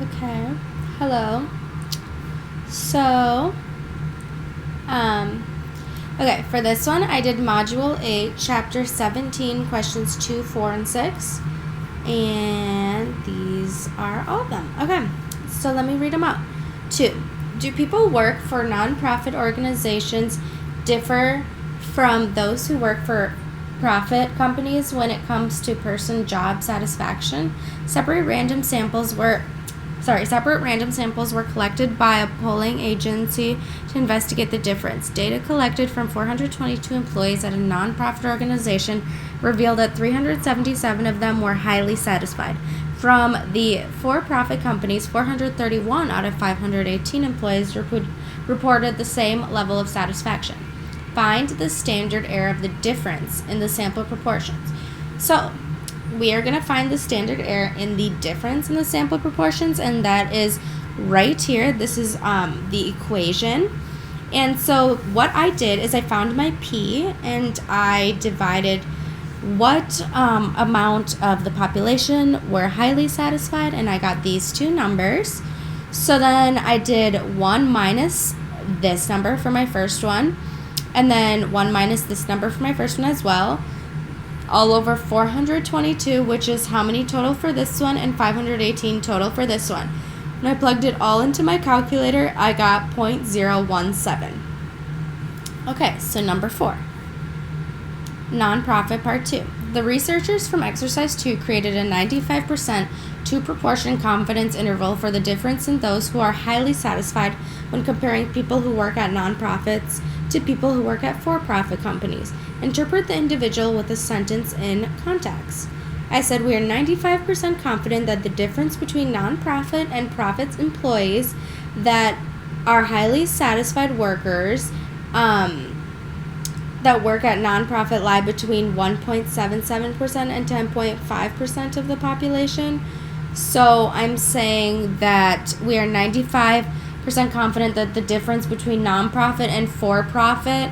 Okay. Hello. So, okay, for this one, I did Module 8, Chapter 17, Questions 2, 4, and 6. And these are all of them. Okay, so let me read them out. 2. Do people work for nonprofit organizations differ from those who work for profit companies when it comes to person job satisfaction? Separate random samples were collected by a polling agency to investigate the difference. Data collected from 422 employees at a nonprofit organization revealed that 377 of them were highly satisfied. From the for-profit companies, 431 out of 518 employees reported the same level of satisfaction. Find the standard error of the difference in the sample proportions. So, we are going to find the standard error in the difference in the sample proportions, and that is right here. This is the equation. And so what I did is I found my P, and I divided what amount of the population were highly satisfied, and I got these two numbers. So then I did 1 minus this number for my first one, and then 1 minus this number for my first one as well, all over 422, which is how many total for this one, and 518 total for this one. When I plugged it all into my calculator, I got 0.017. Okay, so number 4. Nonprofit Part 2. The researchers from Exercise 2 created a 95% two-proportion confidence interval for the difference in those who are highly satisfied when comparing people who work at nonprofits to people who work at for-profit companies. Interpret the individual with a sentence in context. I said we are 95% confident that the difference between nonprofit and profits employees that are highly satisfied workers that work at nonprofit lie between 1.77% and 10.5% of the population. So I'm saying that we are 95% confident that the difference between nonprofit and for-profit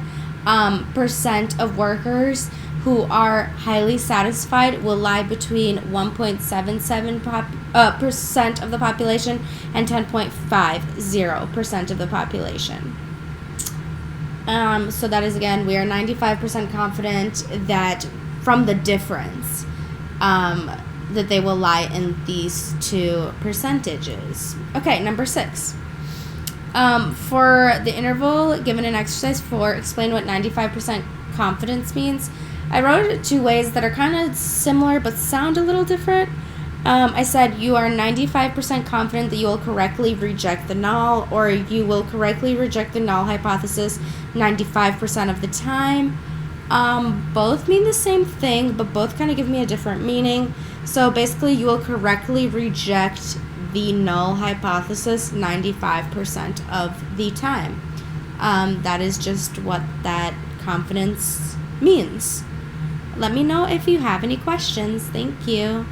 percent of workers who are highly satisfied will lie between 1.77% of the population and 10.50% of the population. So that is, again, we are 95% confident that from the difference that they will lie in these two percentages. Okay, number 6. For the interval given in exercise 4, explain what 95% confidence means. I wrote it 2 ways that are kind of similar but sound a little different. I said you are 95% confident that you will correctly reject the null, or you will correctly reject the null hypothesis 95% of the time. Both mean the same thing, but both kind of give me a different meaning. So basically, you will correctly reject the null hypothesis 95% of the time. That is just what that confidence means. Let me know if you have any questions. Thank you.